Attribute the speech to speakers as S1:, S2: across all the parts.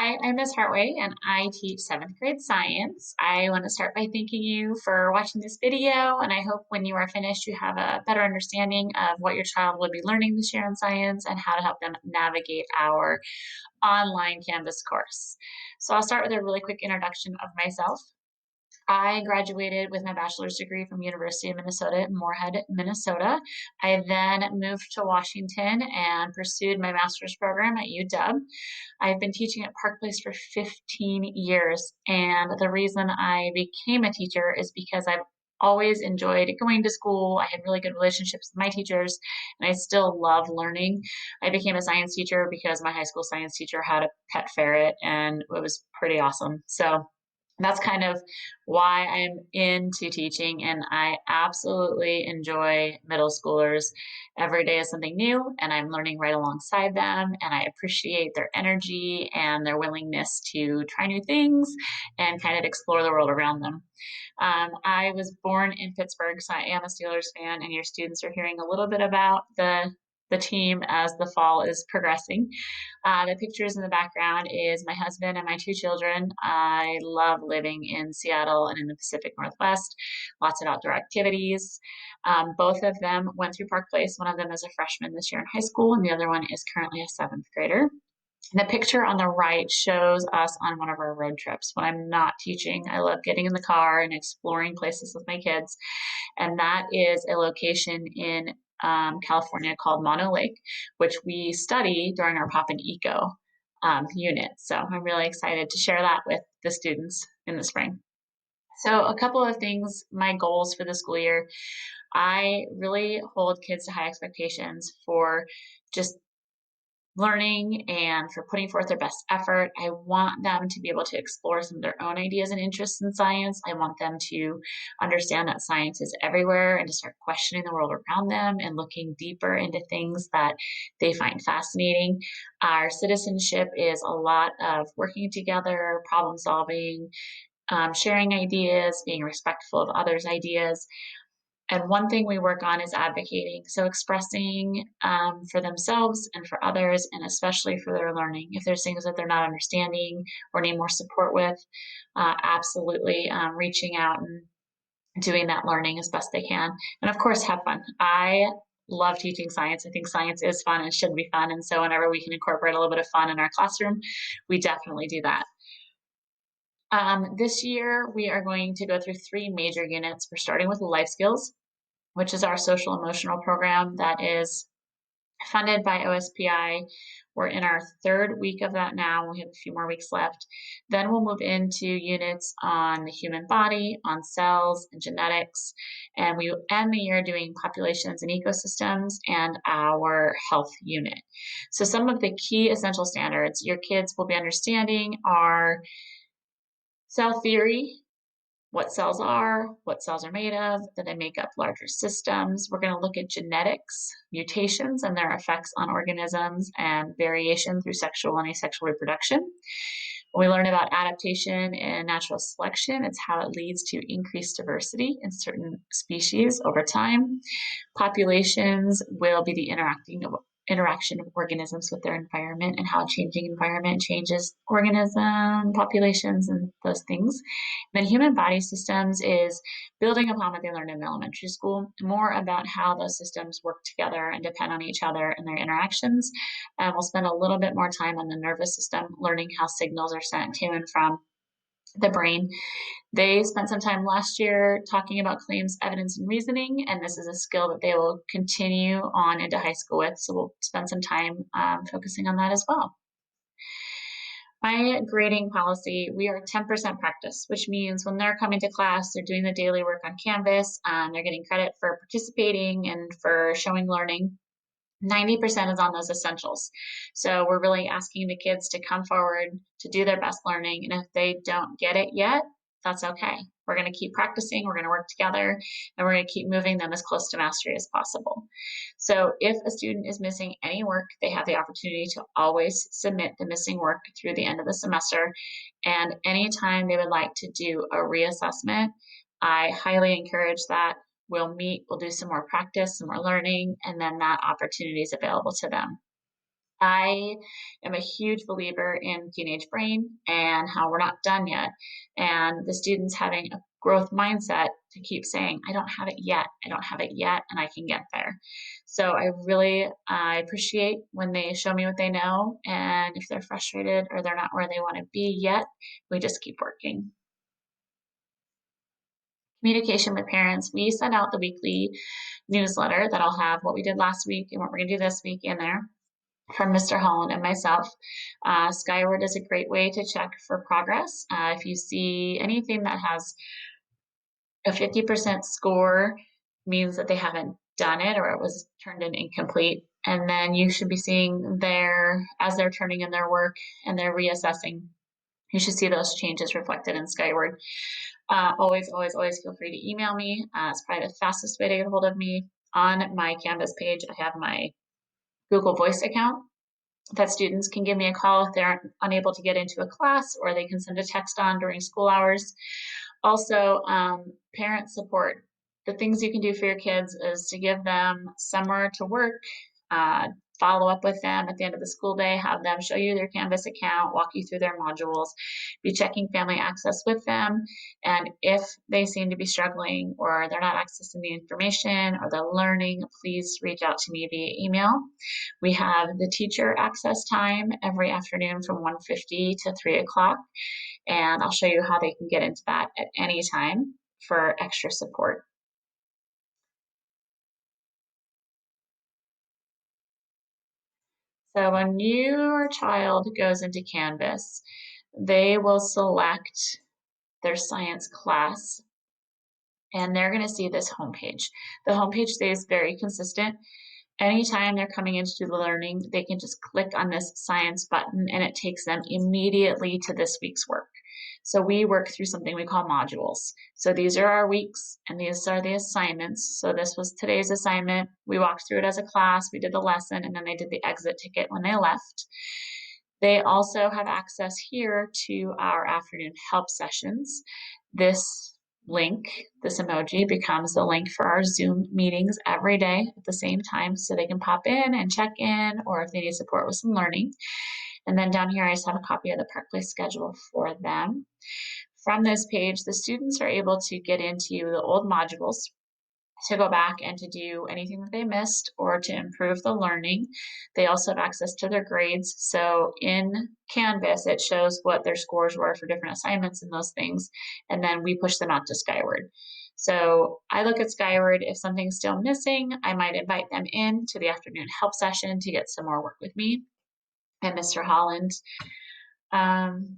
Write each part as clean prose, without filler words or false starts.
S1: Hi, I'm Ms. Hartway, and I teach seventh grade science. I want to start by thanking you for watching this video, and I hope when you are finished, you have a better understanding of what your child would be learning this year in science and how to help them navigate our online Canvas course. So I'll start with a really quick introduction of myself. I graduated with my bachelor's degree from University of Minnesota in Moorhead, Minnesota. I then moved to Washington and pursued my master's program at UW. I've been teaching at Park Place for 15 years, and the reason I became a teacher is because I've always enjoyed going to school. I had really good relationships with my teachers, and I still love learning. I became a science teacher because my high school science teacher had a pet ferret, and it was pretty awesome. So that's kind of why I'm into teaching, and I absolutely enjoy middle schoolers. Every day is something new, and I'm learning right alongside them, and I appreciate their energy and their willingness to try new things and kind of explore the world around them. I was born in Pittsburgh, so I am a Steelers fan, and your students are hearing a little bit about the team as the fall is progressing. The pictures in the background is my husband and my two children. I love living in Seattle and in the Pacific Northwest. Lots of outdoor activities. Both of them went through Park Place. One of them is a freshman this year in high school, and the other one is currently a seventh grader. The picture on the right shows us on one of our road trips. When I'm not teaching, I love getting in the car and exploring places with my kids. And that is a location in California called Mono Lake, which we study during our Pop and Eco unit. So I'm really excited to share that with the students in the spring. So a couple of things, my goals for the school year. I really hold kids to high expectations for just learning and for putting forth their best effort. I want them to be able to explore some of their own ideas and interests in science. I want them to understand that science is everywhere and to start questioning the world around them and looking deeper into things that they find fascinating. Our citizenship is a lot of working together, problem solving, sharing ideas, being respectful of others' ideas. And one thing we work on is advocating. So expressing for themselves and for others, and especially for their learning. If there's things that they're not understanding or need more support with, absolutely reaching out and doing that learning as best they can. And of course, have fun. I love teaching science. I think science is fun and should be fun. And so whenever we can incorporate a little bit of fun in our classroom, we definitely do that. This year, we are going to go through three major units. We're starting with life skills, which is our social emotional program that is funded by OSPI. We're in our third week of that now. We have a few more weeks left. Then we'll move into units on the human body, on cells and genetics. And we end the year doing populations and ecosystems and our health unit. So some of the key essential standards your kids will be understanding are cell theory, what cells are made of, that they make up larger systems. We're going to look at genetics, mutations, and their effects on organisms, and variation through sexual and asexual reproduction. When we learn about adaptation and natural selection, it's how it leads to increased diversity in certain species over time. Populations will be the interaction of organisms with their environment and how a changing environment changes organism populations and those things. And then human body systems is building upon what they learned in elementary school, more about how those systems work together and depend on each other and their interactions. And we'll spend a little bit more time on the nervous system, learning how signals are sent to and from the brain. They spent some time last year talking about claims, evidence, and reasoning, and this is a skill that they will continue on into high school with. So we'll spend some time focusing on that as well. My grading policy, we are 10% practice, which means when they're coming to class, they're doing the daily work on Canvas, they're getting credit for participating and for showing learning. 90% is on those essentials. So we're really asking the kids to come forward to do their best learning. And if they don't get it yet, that's okay. We're going to keep practicing, we're going to work together, and we're going to keep moving them as close to mastery as possible. So if a student is missing any work, they have the opportunity to always submit the missing work through the end of the semester. And anytime they would like to do a reassessment, I highly encourage that. We'll meet, we'll do some more practice, some more learning, and then that opportunity is available to them. I am a huge believer in teenage brain and how we're not done yet, and the students having a growth mindset to keep saying, "I don't have it yet. I don't have it yet, and I can get there." So I appreciate when they show me what they know, and if they're frustrated or they're not where they want to be yet, we just keep working. Communication with parents. We send out the weekly newsletter that'll have what we did last week and what we're going to do this week in there from Mr. Holland and myself. Skyward is a great way to check for progress. If you see anything that has a 50% score, means that they haven't done it or it was turned in incomplete. And then you should be seeing as they're turning in their work and they're reassessing, you should see those changes reflected in Skyward. Always feel free to email me. It's probably the fastest way to get a hold of me. On my Canvas page, I have my Google Voice account that students can give me a call if they're unable to get into a class, or they can send a text on during school hours. Also, parent support. The things you can do for your kids is to give them somewhere to work, uh, follow up with them at the end of the school day, have them show you their Canvas account, walk you through their modules, be checking family access with them. And if they seem to be struggling or they're not accessing the information or the learning, please reach out to me via email. We have the teacher access time every afternoon from 1:50 to 3 o'clock, and I'll show you how they can get into that at any time for extra support. So when your child goes into Canvas, they will select their science class and they're going to see this homepage. The homepage stays very consistent. Anytime they're coming in to do the learning, they can just click on this science button and it takes them immediately to this week's work. So we work through something we call modules. So these are our weeks and these are the assignments. So this was today's assignment. We walked through it as a class, we did the lesson, and then they did the exit ticket when they left. They also have access here to our afternoon help sessions. This link, this emoji, becomes the link for our Zoom meetings every day at the same time, so they can pop in and check in, or if they need support with some learning. And then down here, I just have a copy of the Park Place schedule for them. From this page, the students are able to get into the old modules to go back and to do anything that they missed or to improve the learning. They also have access to their grades. So in Canvas, it shows what their scores were for different assignments and those things. And then we push them out to Skyward. So I look at Skyward. If something's still missing, I might invite them in to the afternoon help session to get some more work with me and Mr. Holland. Um,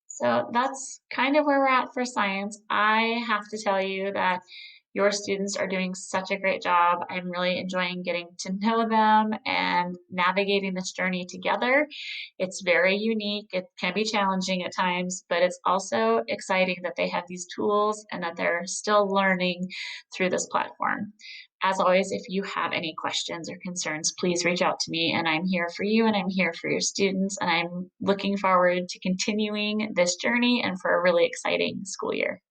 S1: So that's kind of where we're at for science. I have to tell you that your students are doing such a great job. I'm really enjoying getting to know them and navigating this journey together. It's very unique. It can be challenging at times, but it's also exciting that they have these tools and that they're still learning through this platform. As always, if you have any questions or concerns, please reach out to me, and I'm here for you and I'm here for your students. And I'm looking forward to continuing this journey and for a really exciting school year.